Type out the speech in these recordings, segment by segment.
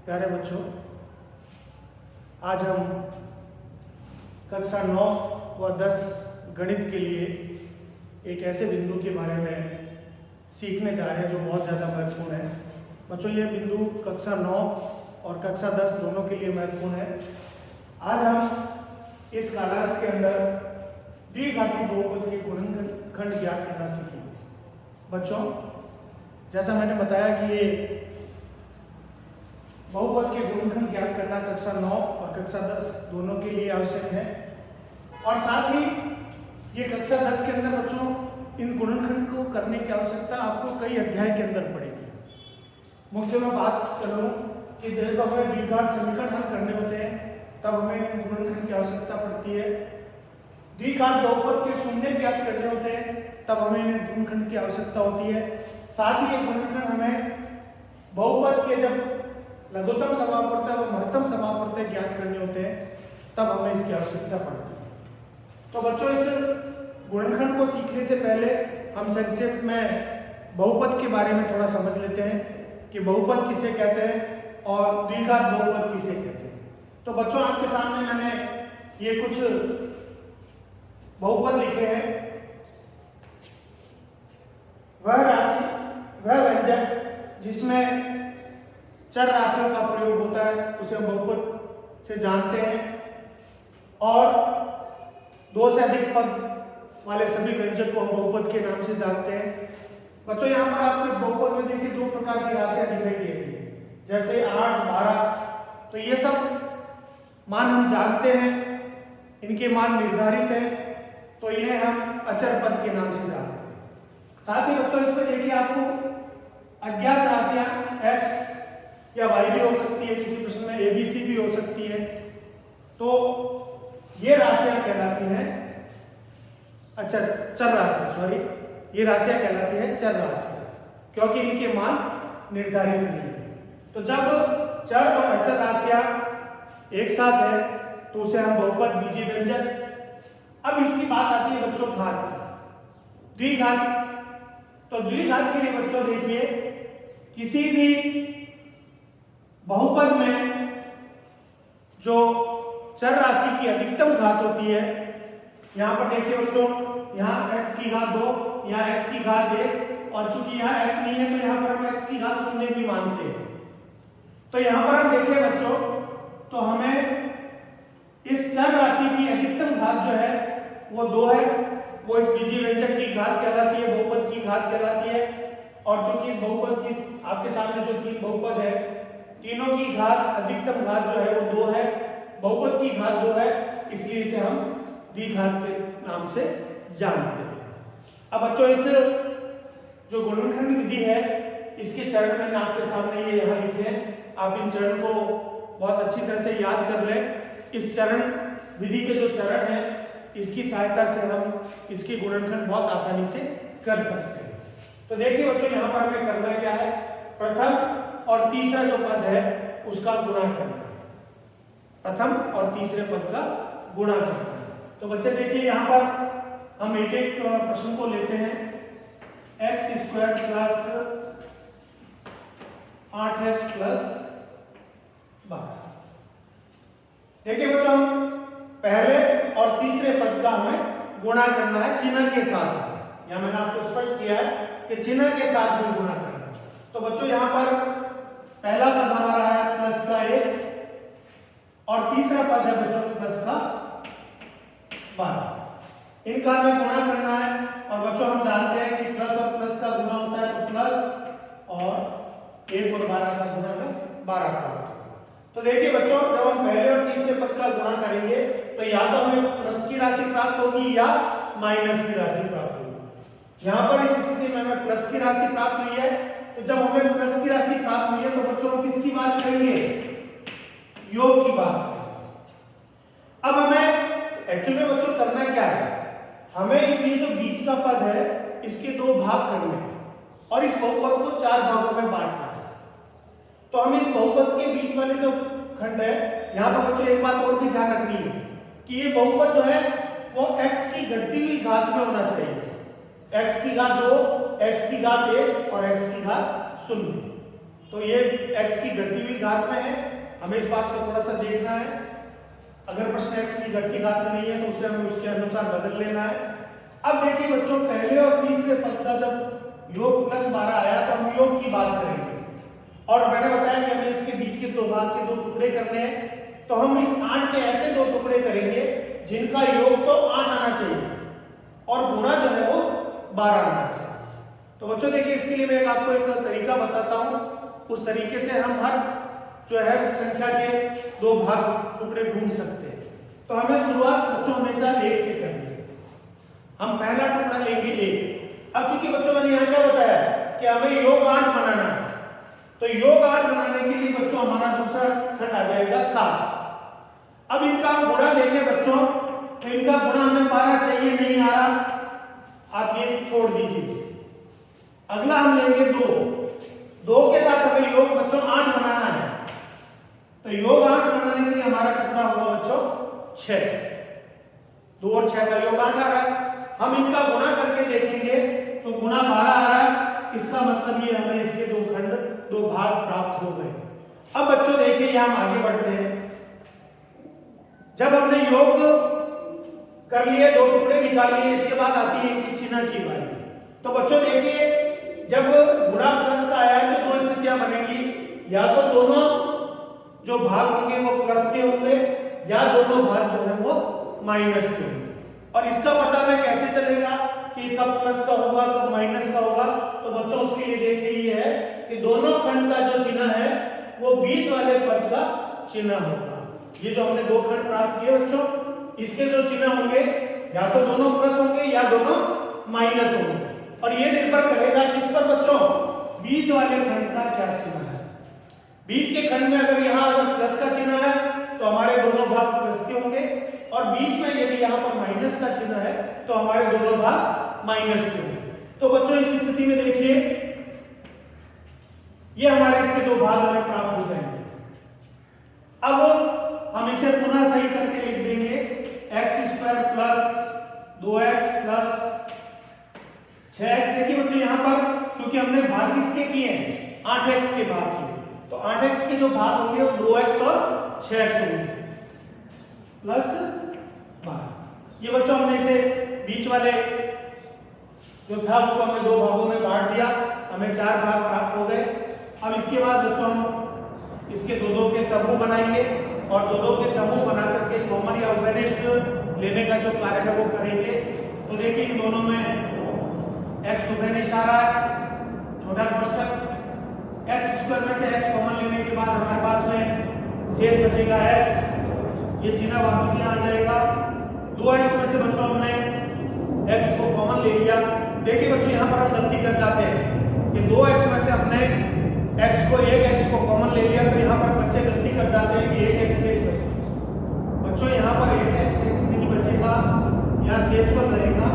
प्यारे बच्चों, आज हम कक्षा 9 व 10 गणित के लिए एक ऐसे बिंदु के बारे में सीखने जा रहे हैं जो बहुत ज़्यादा महत्वपूर्ण है। बच्चों, ये बिंदु कक्षा 9 और कक्षा 10 दोनों के लिए महत्वपूर्ण है। आज हम इस कालांश के अंदर द्विघाती बहुपद के गुणनखंड ज्ञात करना सीखेंगे। बच्चों, जैसा मैंने बताया कि ये बहुपद के गुणनखंड ज्ञात करना कक्षा 9 और कक्षा 10 दोनों के लिए आवश्यक है। और साथ ही ये कक्षा 10 के अंदर बच्चों इन गुणनखंड को करने की आवश्यकता आपको कई अध्याय के अंदर पड़ेगी। मुख्य मैं बात कर लूँ कि जब हमें द्विघात समीकरण हल करने होते हैं तब हमें इन गुणनखंड की आवश्यकता पड़ती है। द्विघात बहुपद के शून्य ज्ञात करने होते हैं तब हमें इन गुणनखंड की आवश्यकता होती है। साथ ही ये गुणनखंड हमें बहुपद के जब लघुत्तम समापवर्तक व महत्तम समापवर्तक ज्ञात करने होते हैं तब हमें इसकी आवश्यकता पड़ती है। तो बच्चों, इस गुणनखंड को सीखने से पहले हम संक्षेप में बहुपद के बारे में थोड़ा समझ लेते हैं कि बहुपद किसे कहते हैं और द्विघात बहुपद किसे कहते हैं। तो बच्चों, आपके सामने मैंने ये कुछ बहुपद लिखे हैं। वह राशि, वह व्यंजक जिसमें चर राशियों का प्रयोग होता है उसे हम बहुपद से जानते हैं, और दो से अधिक पद वाले सभी व्यंजक को हम बहुपद के नाम से जानते हैं। बच्चों, यहाँ पर आपको इस बहुपद में देखिए दो प्रकार की राशियां दिखाई दे रही है, जैसे 8, 12। तो ये सब मान हम जानते हैं, इनके मान निर्धारित हैं, तो इन्हें हम अचर पद के नाम से जानते हैं। साथ ही बच्चों, इसमें देखिए आपको अज्ञात राशियां x या y भी हो सकती है, किसी प्रश्न में ABC भी हो सकती है। तो ये राशियां कहलाती हैं चर राशि, ये राशियां कहलाती हैं चर राशियां, क्योंकि इनके मान निर्धारित नहीं है। तो जब चर और अचर राशियां एक साथ है तो उसे हम बहुपद बीजीय व्यंजक। अब इसकी बात आती है बच्चों घात की, द्विघात। तो द्विघात के लिए बच्चों देखिए, किसी भी बहुपद में जो चर राशि की अधिकतम घात होती है, यहां पर देखिए बच्चों, यहाँ x की घात 2, यहाँ x की घात 1, और चूंकि यहाँ x नहीं है तो यहाँ पर हम x की घात 0 भी मानते हैं। तो यहाँ पर हम देखें बच्चों, तो हमें इस चर राशि की अधिकतम घात जो है वो 2 है, वो इस बीजीय व्यंजक की घात कहलाती है, बहुपद की घात कहलाती है। और चूंकि इस बहुपद की आपके सामने जो तीन बहुपद है, तीनों की घात अधिकतम घात जो है वो 2 है, बहुपद की घात 2 है, इसलिए इसे हम द्विघात के नाम से जानते हैं। अब बच्चों, इस जो गुणनखंड विधि है इसके चरण मैंने आपके सामने ये यहाँ लिखे हैं। आप इन चरण को बहुत अच्छी तरह से याद कर लें। इस चरण विधि के जो चरण है इसकी सहायता से हम इसके गुणनखंड बहुत आसानी से कर सकते हैं। तो देखिए बच्चों, यहाँ पर हमें करना क्या है, प्रथम और तीसरा जो पद है उसका गुणा करना है, प्रथम और तीसरे पद का गुणा करना है। तो बच्चे देखिए, यहाँ पर हम एक एक प्रश्न को लेते हैं। x² plus 8x plus 12। देखिए बच्चों, पहले और तीसरे पद का हमें गुणा करना है चिन्ह के साथ। यहाँ मैंने आपको स्पष्ट किया है कि चिन्ह के साथ भी गुणा करना है। तो बच्चों, यहाँ पर पहला पद हमारा है प्लस का 1 और तीसरा पद है बच्चों प्लस का 12। इनका हमें गुणा करना है। और बच्चों, हम जानते हैं कि प्लस और प्लस का गुणा होता है, तो प्लस और 1 और 12 का गुणा में 12 प्राप्त होगा। तो देखिए बच्चों, जब हम पहले और तीसरे पद का गुणा करेंगे तो या तो हमें प्लस की राशि प्राप्त होगी या माइनस की राशि प्राप्त होगी। यहाँ पर इस स्थिति में हमें प्लस की राशि प्राप्त हुई है। तो जब हमें प्लस की राशि प्राप्त हुई है तो बच्चों हम किसकी बात करेंगे, योग की बात करेंगे। अब हमें एक्चुअली में बच्चों करना क्या है, हमें इसलिए जो बीच का पद है इसके 2 भाग करने हैं और इस बहुपद को 4 भागों में बांटना है। तो हम इस बहुपद के बीच वाले जो खंड है, यहाँ पर बच्चों एक बात और भी ध्यान रखनी है कि ये बहुपद जो है वो x की घटती हुई घात में होना चाहिए। x की घात 2, x की घात 1 और x की घात 0। तो ये x की घटती हुई घात में है, हमें इस बात को थोड़ा सा देखना है। अगर प्रश्न x की घटती घात में नहीं है तो उसे हमें उसके अनुसार बदल लेना है। अब देखिए बच्चों, पहले और तीसरे पद का जब योग +12 आया तो हम योग की बात करेंगे, और मैंने बताया कि हमें इसके बीच के दो भाग के दो टुकड़े करने हैं, तो हम इस 8 के ऐसे दो टुकड़े करेंगे जिनका योग तो 8 आना चाहिए और गुणा जो है वो 12 आना चाहिए। तो बच्चों देखिए, इसके लिए मैं आपको एक तरीका बताता हूं, उस तरीके से हम हर जो है संख्या के दो भाग टुकड़े ढूंढ सकते हैं। तो हमें शुरुआत बच्चों हमेशा 1 से करनी है। हम पहला टुकड़ा लेंगे 1। अब चूंकि बच्चों मैंने यहाँ क्या बताया कि हमें योग 8 बनाना है, तो योग 8 बनाने के लिए बच्चों हमारा दूसरा खंड आ जाएगा 7। अब इनका हम गुणा देखें बच्चों, तो इनका गुणा हमें 12 चाहिए, नहीं आ रहा, आप ये छोड़ दीजिए। अगला हम लेंगे 2 के साथ हमें योग बच्चों 8 बनाना है, तो योग 8 बनाने के लिए हमारा टुकड़ा होगा बच्चों 6। 2 और 6 का योग 8 आ रहा है। हम इनका गुणा करके देखेंगे तो गुणा 12 आ रहा है, इसका मतलब ये हमें इसके दो खंड दो भाग प्राप्त हो गए। अब बच्चों देखिए, यहां हम आगे बढ़ते हैं। जब हमने योग कर लिए, दो टुकड़े निकाल लिए, इसके बाद आती है चिन्ह की बारी। तो बच्चों देखिए, जब गुणा प्लस का आया है तो दो स्थितियां बनेगी, या तो दोनों जो भाग होंगे वो प्लस के होंगे, या दोनों भाग जो है वो माइनस के होंगे। और इसका पता हमें कैसे चलेगा कि कब प्लस का होगा कब माइनस का होगा? तो बच्चों उसके लिए देखिए ये है कि दोनों खंड का जो चिन्ह है वो बीच वाले पद का चिन्ह होगा। ये जो हमने दो खंड प्राप्त किए बच्चों, इसके जो चिन्ह होंगे या तो दोनों प्लस होंगे या दोनों माइनस होंगे, और ये निर्भर करेगा किस पर बच्चों? बीच वाले खंड का क्या चिन्ह है। बीच के खंड में अगर यहाँ अगर प्लस का चिन्ह है तो हमारे दोनों भाग प्लस के होंगे, और बीच में यदि यहाँ पर माइनस का चिन्ह है तो हमारे दोनों भाग माइनस के होंगे। तो बच्चों इस स्थिति में देखिए, ये हमारे इसके दो भाग हमें प्राप्त हो जाएंगे। अब हम इसे पुनः सही करके लिख देंगे, x² plus 2x plus 6x। देखिए बच्चों, यहां पर चूंकि हमने भाग किसके किए हैं? 8x के भाग किए, तो 8x के जो भाग होंगे वो 2x और 6x होंगे प्लस 12। ये बच्चों हमने इसे बीच वाले जो था उसको हमने दो भागों में बांट दिया, हमें 4 भाग प्राप्त हो गए। अब इसके बाद बच्चों हम इसके दो के समूह बनाएंगे, और दो के समूह बना करके कॉमन या उभयनिष्ठ लेने का जो कार्य है वो करेंगे। तो देखिए, इन दोनों में x उभयनिष्ठ आ रहा है, छोटा कोष्टक, x² में से x कॉमन लेने के बाद हमारे पास में शेष बचेगा x, ये चिन्ह वापस यहाँ आ जाएगा। 2x में से बच्चों हमने x को कॉमन ले लिया। देखिए बच्चों, यहाँ पर हम गलती कर जाते हैं कि 2x में से हमने एक x को कॉमन ले लिया, तो यहाँ पर बच्चे गलती कर जाते हैं कि 1x शेष बचेगा। बच्चों यहाँ पर 1x शेष नहीं बचेगा, यहाँ शेषफल रहेगा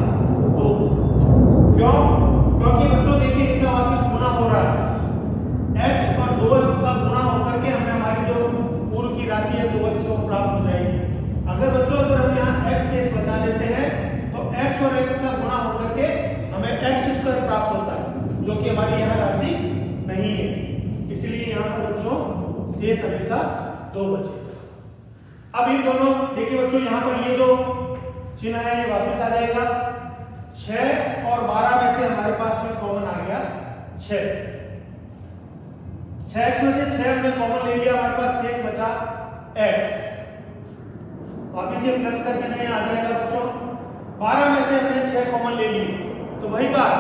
2। क्यों? क्योंकि बच्चों देखिए, इनका वापस गुणा हो रहा है, x और 2 का गुणा होकर के हमें हमारी जो पूर्व की राशि है 2x को प्राप्त हो जाएगी। अगर हम यहाँ x शेष बचा देते हैं तो x और x का गुणा होकर के हमें x² प्राप्त होता है, जो कि हमारी यहाँ राशि नहीं है। इसलिए यहाँ पर बच्चों शेष हमेशा 2 बचेगा। अब इन दोनों देखिए बच्चों, यहाँ पर ये जो चिन्ह है ये वापस आ जाएगा। 6 और 12 में से हमारे पास में कॉमन आ गया 6। 6x में से 6 हमने कॉमन ले लिया, हमारे पास शेष बचा x। वापिस ये प्लस का चिन्ह यहाँ आ जाएगा बच्चों। 12 में से हमने 6 कॉमन ले ली, तो वही बात,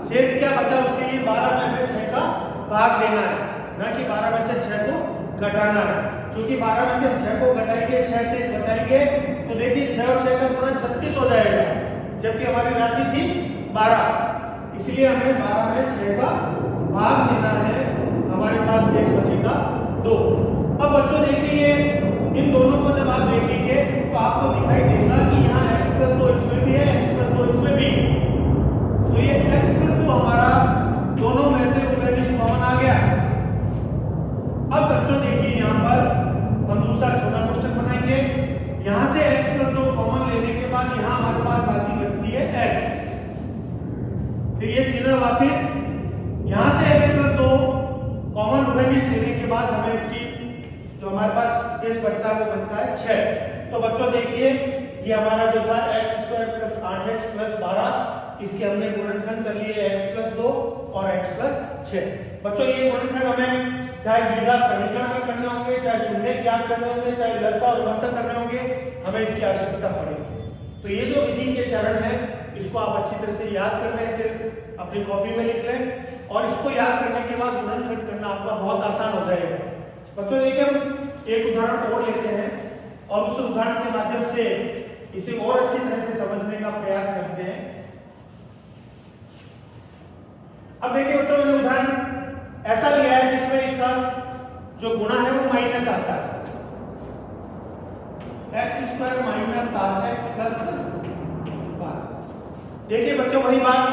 शेष क्या बचा उसके लिए 12 में हमें 6 का भाग देना है, ना कि 12 में से 6 को घटाना है। क्योंकि 12 में से हम 6 को घटाएंगे, 6 शेष बचाएंगे, तो देखिए 6 और 6 का गुणा 36 हो जाएगा, जबकि हमारी राशि थी 12। इसलिए हमें 12 में 6 का भाग देना है, हमारे पास शेष बचेगा 2। अब बच्चों देखिए, इन दोनों को जब आप देखेंगे तो आपको दिखाई देगा कि यहाँ x+2 इसमें भी है, x+2 इसमें भी। तो ये x+2 हमारा दोनों में से उभयनिष्ठ कॉमन आ गया। अब बच्चों देखिए, यहाँ पर हम दूसरा छोटा कोष्टक बनाएंगे। यहाँ से x+2 कॉमन लेने के बाद यहाँ हमारे पास राशि बचती है x। फिर ये चिन्ह वापिस, यहाँ से x+2 कॉमन उभयनिष्ठ लेने के बाद हमें इसकी जो हमारे पास शेष बचता है वो बचता है 6। तो बच्चों देखिए ये हमारा जो था x² + 8x + 12, इसके हमने गुणनखंड कर लिए x + 2 और x + 6। बच्चों ये गुणनखंड हमें चाहे द्विघात समीकरण हल करने होंगे, चाहे शून्य ज्ञात करने होंगे, चाहे लसा और लसा करने होंगे, हमें इसकी आवश्यकता पड़ेगी। तो ये जो विधि के चरण है इसको आप अच्छी तरह से याद कर लें, इसे अपनी कॉपी में लिख लें और इसको याद करने के बाद गुणनखंड करना आपका बहुत आसान हो जाएगा। बच्चों देखिए हम एक उदाहरण और लेते हैं और उस उदाहरण के माध्यम से इसे और अच्छी तरह से समझने का प्रयास करते हैं। अब देखिए बच्चों मैंने उदाहरण ऐसा लिया है जिसमें इसका जो गुणा है वो माइनस आता है, x² - 7x + 12। देखिए बच्चों वही बात,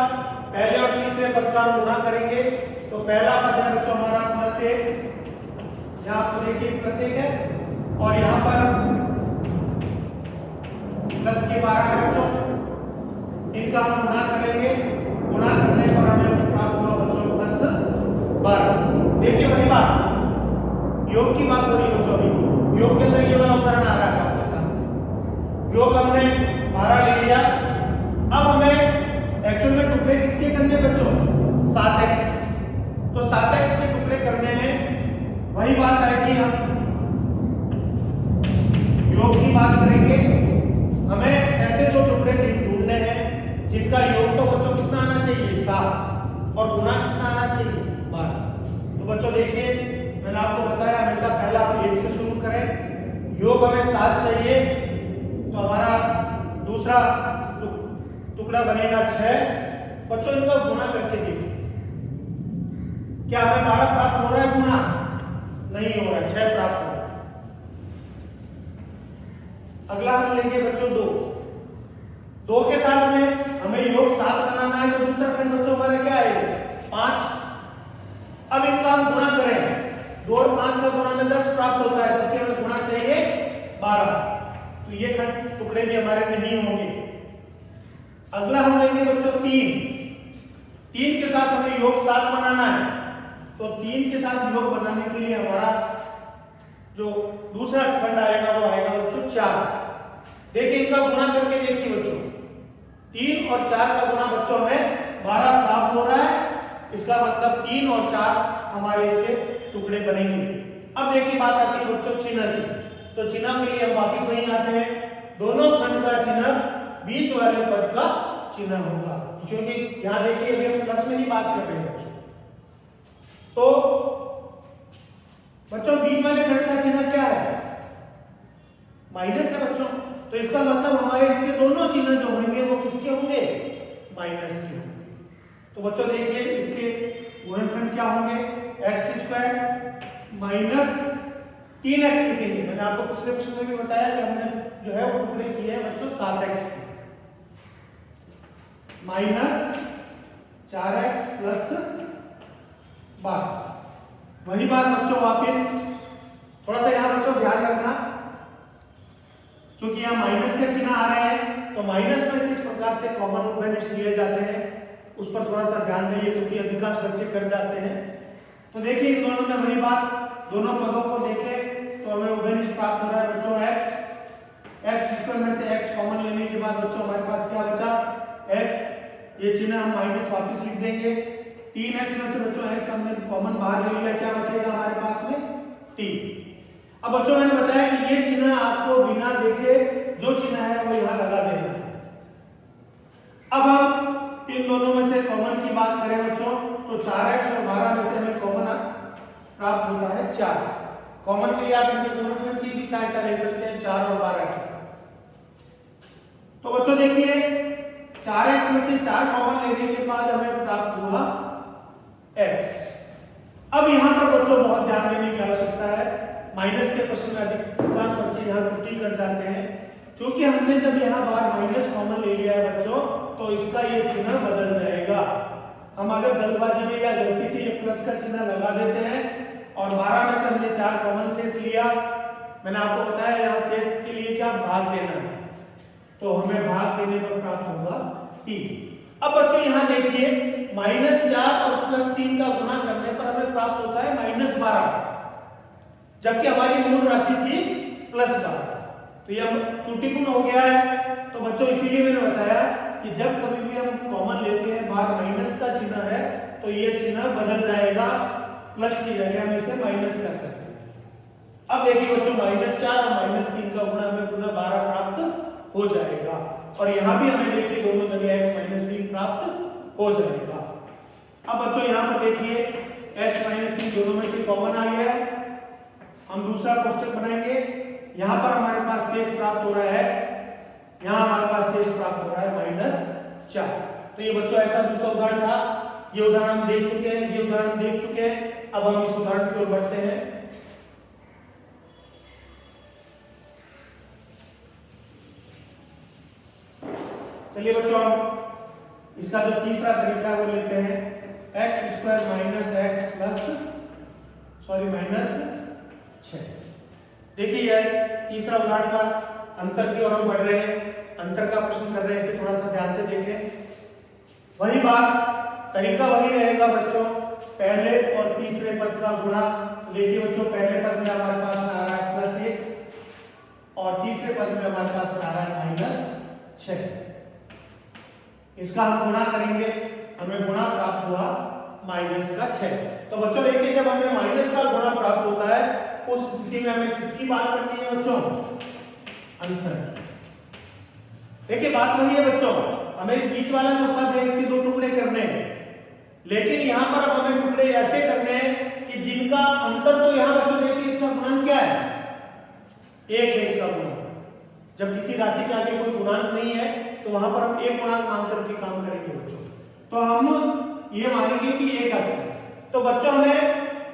पहले और तीसरे पद का हम गुणा करेंगे। तो पहला पद है बच्चों हमारा +1, यहाँ आपको देखिए +1 है और यहाँ पर +12 है बच्चों, इनका हम गुणा करेंगे। गुणा करने पर हमें प्राप्त हुआ बच्चों +12। देखिए वही बात, योग की बात हो रही है बच्चों, अभी योग के अंदर ये वाला उदाहरण आ रहा है आपके सामने। योग हमने 12 ले लिया, अब हमें एक्चुअल में टुकड़े किसके करने बच्चों, 7x के। तो 7x के टुकड़े करने हैं, वही बात आएगी, हम योग की बात करेंगे। हमें ऐसे दो टुकड़े ढूंढने हैं जिनका योग तो बच्चों कितना आना चाहिए 7 और गुणा कितना आना चाहिए 12। तो बच्चों देखिए मैंने आपको बताया हमेशा पहला हम 1 से शुरू करें, योग हमें 7 चाहिए तो हमारा दूसरा टुकड़ा बनेगा 6। बच्चों इनका गुणा करके देखिए क्या हमें 12 प्राप्त हो रहा है, गुणा नहीं हो रहा है, 6 प्राप्त हो रहा है। अगला हम लेंगे बच्चों 2 के साथ में हमें योग 7 बनाना है, तो दूसरा खंड बच्चों हमारा क्या है 5। अब इनका हम गुणा करें, 2 और 5 का गुणा में 10 प्राप्त होता है, जबकि हमें गुणा चाहिए 12। तो ये खंड टुकड़े भी हमारे नहीं होंगे। अगला हम लेंगे बच्चों 3 के साथ हमें योग 7 बनाना है, तो 3 के साथ योग बनाने के लिए हमारा जो दूसरा खंड आएगा वो आएगा बच्चों 4। देखिए इनका गुणा करके देखिए बच्चों, 3 और 4 का गुणा बच्चों हमें 12 प्राप्त हो रहा है, इसका मतलब 3 और 4 हमारे इसके टुकड़े बनेंगे। अब देखिए बात आती है बच्चों चिन्ह की, तो चिन्ह के लिए हम वापिस वहीं आते हैं, दोनों खंड का चिन्ह बीच वाले पद का चिन्ह होगा, क्योंकि यहां देखिए अभी हम प्लस में ही बात कर रहे हैं बच्चों। तो बच्चों बीच वाले खंड का चिन्ह क्या है, माइनस है बच्चों, तो इसका मतलब हमारे इसके दोनों चिन्ह जो होंगे वो किसके होंगे, माइनस के होंगे। तो बच्चों देखिए इसके गुणनखंड क्या होंगे, x² - 3x लिखेंगे। मैंने आपको पिछले प्रश्न में भी बताया कि हमने जो है वो टुकड़े किए हैं बच्चों 7x के, -4x + 12। वही बात बच्चों वापस थोड़ा सा यहाँ बच्चों ध्यान रखना, क्योंकि यहाँ माइनस के चिन्ह आ रहे हैं, तो माइनस में किस प्रकार से कॉमन उभयनिष्ठ लिए जाते हैं उस पर थोड़ा सा ध्यान दें, क्योंकि अधिकांश बच्चे कर जाते हैं। तो देखिए इन दोनों में वही बात, दोनों पदों को देखें तो हमें उभयनिष्ठ प्राप्त हो रहा है बच्चों x² में से x कॉमन लेने के बाद बच्चों हमारे पास क्या बचा x, ये चिन्ह हम माइनस वापस लिख देंगे। 3x में से बच्चों x हमने कॉमन बाहर ले लिया, क्या बचेगा हमारे पास में 3। अब बच्चों मैंने बताया कि ये चिन्ह आपको बिना देखे जो चिन्ह है वो यहाँ लगा देना है। अब हम इन दोनों में से कॉमन की बात करें बच्चों, तो 4x और 12 में से हमें कॉमन प्राप्त होता है 4। कॉमन के लिए आप इनके गुणनखंड की भी सहायता ले सकते हैं 4 और 12 की। तो बच्चों देखिए 4x में से 4 कॉमन लेने के बाद हमें प्राप्त हुआ x। अब यहां पर बच्चों बहुत ध्यान देने की आवश्यकता है, माइनस के प्रश्न में अधिकांश बच्चे यहाँ त्रुटि कर जाते हैं, क्योंकि हमने जब यहाँ बार माइनस कॉमन ले लिया है बच्चों तो इसका ये चिन्ह बदल जाएगा। हम अगर जल्दबाजी में या गलती से ये प्लस का चिन्ह लगा देते हैं और 12 में से हमने 4 कॉमन शेष लिया, मैंने आपको बताया यहाँ शेष के लिए क्या भाग देना है, तो हमें भाग देने पर प्राप्त होगा 3। अब बच्चों यहाँ देखिए -4 और +3 का गुणा करने पर हमें प्राप्त होता है 12, जबकि हमारी मूल राशि थी +12। तो ये त्रुटिपूर्ण हो गया है। तो बच्चों इसीलिए मैंने बताया कि जब कभी भी हम कॉमन लेते हैं, बाहर माइनस का चिन्ह है, तो ये चिन्ह बदल जाएगा, प्लस की जगह हम इसे माइनस का करते हैं। अब देखिए बच्चों, -4 और -3 का गुणा हमें पुनः 12 प्राप्त हो जाएगा, और यहां भी हमें देखिए दोनों जगह x - 3 प्राप्त हो जाएगा। अब बच्चों यहां पर देखिए x - 3 दोनों में से कॉमन आ गया है। हम दूसरा कोष्टक बनाएंगे। यहां पर हमारे पास शेष प्राप्त हो रहा है x, यहां हमारे पास शेष प्राप्त हो रहा है -4। तो ये बच्चों ऐसा दूसरा उदाहरण था। ये उदाहरण हम देख चुके हैं, ये उदाहरण देख चुके हैं। अब हम इस उदाहरण की ओर बढ़ते हैं। चलिए बच्चों, हम इसका जो तीसरा तरीका है वो लेते हैं, x² - x प्लस -6। देखिए यह तीसरा उदाहरण का अंतर की ओर हम बढ़ रहे हैं, अंतर का प्रश्न कर रहे हैं, इसे थोड़ा सा ध्यान से देखें। वही बात, तरीका वही रहेगा बच्चों, पहले और तीसरे पद का गुणा। देखिए बच्चों, पहले पद में हमारे पास में आ रहा है +1 और तीसरे पद में हमारे पास में आ रहा है -6। इसका हम गुणा करेंगे, हमें गुणा प्राप्त हुआ -6। तो बच्चों देखिए, जब हमें माइनस का गुणा प्राप्त होता है उस स्थिति में हमें किसकी बात करनी है बच्चों? अंतर की। देखिए बात वही है बच्चों, हमें इस बीच वाला जो पद है इसके 2 टुकड़े करने हैं, लेकिन यहां पर अब हमें टुकड़े ऐसे करने हैं कि जिनका अंतर, तो यहां बच्चों देखिए इसका गुणांक क्या है? 1 है इसका गुणांक। जब किसी राशि के आगे कोई गुणांक नहीं है तो वहां पर हम 1 गुणांक मान करके काम करेंगे बच्चों। तो हम ये मानेंगे कि 1 अक्ष है। तो बच्चों हमें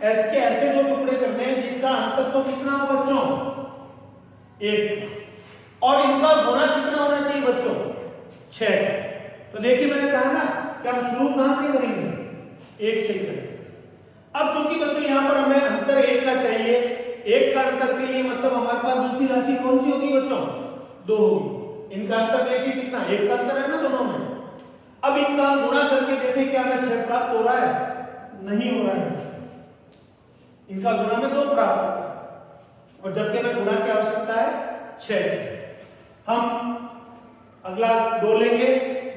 s के ऐसे 2 टुकड़े करने हैं जिसका अंतर तो कितना हो बच्चों? 1, और इनका गुणा कितना होना चाहिए बच्चों? 6। तो देखिए मैंने कहा ना कि हम शुरू कहां से करेंगे? 1 से ही करेंगे। अब चूंकि बच्चों यहां पर हमें अंतर 1 का चाहिए, 1 का अंतर के लिए मतलब हमारे पास दूसरी राशि कौन सी होगी बच्चों? 2 होगी। इनका अंतर देखिए कितना, 1 का अंतर है ना दोनों में। अब इनका हम गुणा करके देखें क्या हमें 6 प्राप्त हो रहा है? नहीं हो रहा है बच्चों, इनका गुणा में 2 प्राप्त होगा, और जबकि हमें गुणा की आवश्यकता है 6। हम अगला 2 लेंगे।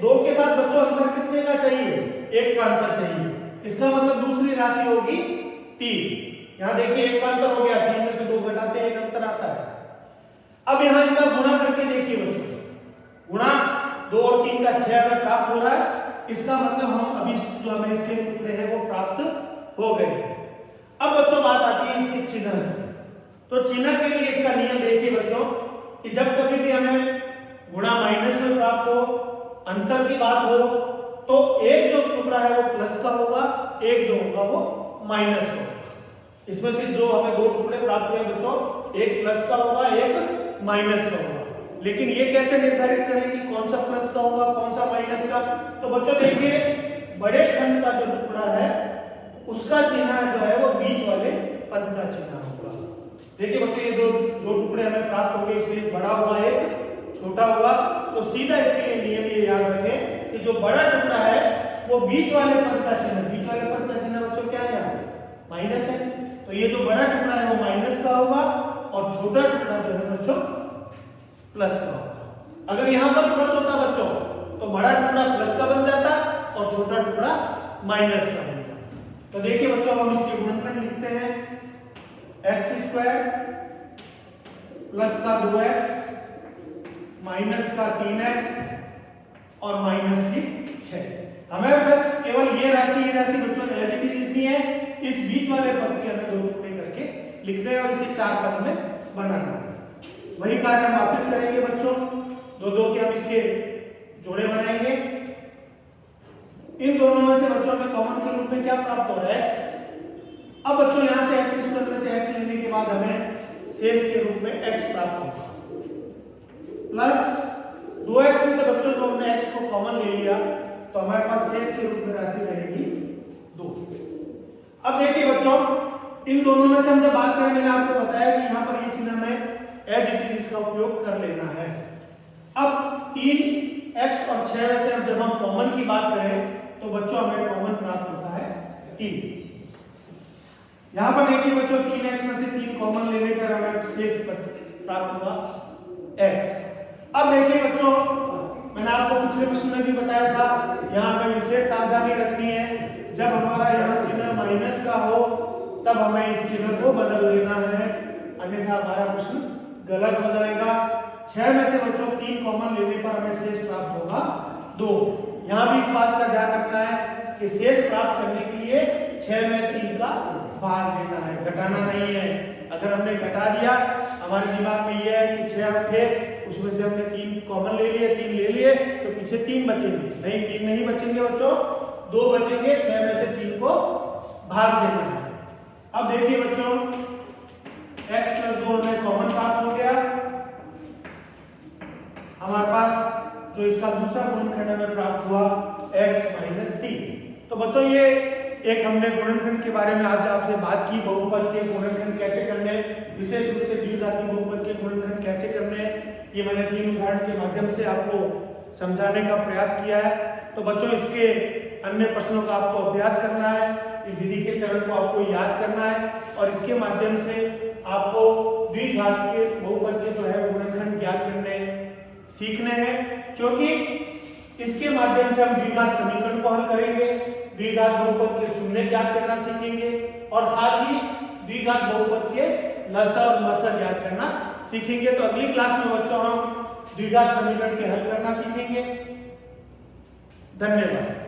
2 के साथ बच्चों अंतर कितने का चाहिए? 1 का अंतर चाहिए। इसका मतलब दूसरी राशि होगी 3। यहां देखिए 1 का अंतर हो गया, 3 में से 2 घटाते 1 अंतर आता है। अब यहां इनका गुणा करके देखिए बच्चों, गुणा 2 और 3 का 6 हमें प्राप्त हो रहा है। इसका मतलब हम अभी जो हमें इसके टुकड़े हैं वो प्राप्त हो गए। अब बच्चों बात आती है इसके चिन्ह की। तो चिन्ह के लिए इसका नियम देखिए बच्चों कि जब कभी भी हमें गुणा माइनस में प्राप्त हो, अंतर की बात हो, तो एक जो टुकड़ा है वो प्लस का होगा, एक जो होगा वो माइनस का होगा। इसमें से जो हमें 2 टुकड़े प्राप्त हुए बच्चों, एक प्लस का होगा, एक माइनस का होगा। लेकिन ये कैसे निर्धारित करें कि कौन सा प्लस का होगा, कौन सा माइनस का? तो बच्चों देखिए, बड़े खंड का जो टुकड़ा है उसका चिन्ह जो है वो बीच वाले पद का चिन्ह होगा। देखिए बच्चों, ये दो टुकड़े हमें प्राप्त होंगे, इसमें एक बड़ा होगा, एक छोटा होगा। तो सीधा इसके लिए नियम ये याद रखें कि जो बड़ा टुकड़ा है वो बीच वाले पद का चिन्ह, बीच वाले पद का चिन्ह बच्चों क्या है? माइनस है। तो ये जो बड़ा टुकड़ा है वो माइनस का होगा, और छोटा टुकड़ा जो है बच्चों प्लस का होगा। अगर यहां पर प्लस होता बच्चों तो बड़ा टुकड़ा प्लस का बन जाता और छोटा टुकड़ा माइनस का बन जाता। तो देखिए बच्चों, हम इसके गुणनखंड लिखते हैं, x² प्लस का 2x माइनस का 3x और माइनस की 6। हमें बस केवल ये राशि बच्चों ने एज इट इज लिखनी है। इस बीच वाले पद के हमें 2 टुकड़े करके लिखने हैं और इसे 4 पद में बनाना है। वही कार्य हम वापस करेंगे बच्चों, 2 के हम इसके जोड़े बनाएंगे। इन दोनों में से बच्चों में कॉमन के रूप में क्या प्राप्त हो रहा है? x। अब बच्चों यहां से x² में से x लेने के बाद हमें शेष के रूप में x प्राप्त होगा, प्लस 2x में से बच्चों को हमने x को कॉमन ले लिया तो हमारे पास शेष के रूप में राशि रहेगी 2। अब देखिए बच्चों, इन दोनों में से हम जब बात करें, मैंने आपको बताया कि यहां पर ये चिन्ह में एज इट इज इसका उपयोग कर लेना है। अब 3x और 6 में से अब जब हम कॉमन की बात करें तो बच्चों हमें कॉमन प्राप्त होता है 3। यहां पर देखिए बच्चों 3x में से 3 कॉमन लेने पर हमें शेष प्राप्त हुआ x। अब देखिए बच्चों, मैंने आपको पिछले प्रश्न में भी बताया था, यहां हमें विशेष सावधानी रखनी है, जब हमारा यहाँ चिन्ह माइनस का हो तब हमें इस चिन्ह को बदल देना है, अन्यथा हमारा प्रश्न गलत हो जाएगा। 6 में से बच्चों 3 कॉमन लेने पर हमें शेष प्राप्त होगा 2। यहाँ भी इस बात का ध्यान रखना है कि शेष प्राप्त करने के लिए 6 में 3 का भाग लेना है, घटाना नहीं है। अगर हमने घटा दिया, हमारे दिमाग में यह है कि 6 अंक थे, उसमें से हमने 3 कॉमन ले लिए, 3 ले लिए, तो पीछे 3 बचेंगे। नहीं, 3 नहीं बचेंगे बच्चों, 2 बचेंगे। 6 में से 3 को भाग देना है। अब देखिए बच्चों, x + 2 हमें कॉमन प्राप्त हो गया। हमारे पास जो इसका दूसरा गुणनखंड हमें प्राप्त हुआ x - 3। तो बच्चों ये एक हमने गुणनखंड के बारे में आज आपसे बात की, बहुपद के गुणनखंड कैसे करने, विशेष रूप से द्विघाती बहुपद के गुणनखंड कैसे करने, ये मैंने 3 उदाहरण के माध्यम से आपको समझाने का प्रयास किया है। तो बच्चों इसके अन्य प्रश्नों का आपको अभ्यास करना है, इस विधि के चरण को आपको याद करना है और इसके माध्यम से आपको द्विघात के बहुपद के जो है गुणनखंड ज्ञात करने सीखने हैं, क्योंकि इसके माध्यम से हम द्विघात समीकरण को हल करेंगे, द्विघात बहुपद के शून्य ज्ञात करना सीखेंगे और साथ ही द्विघात बहुपद के लसा और मसा ज्ञात करना सीखेंगे। तो अगली क्लास में बच्चों हम द्विघात समीकरण के हल करना सीखेंगे। धन्यवाद।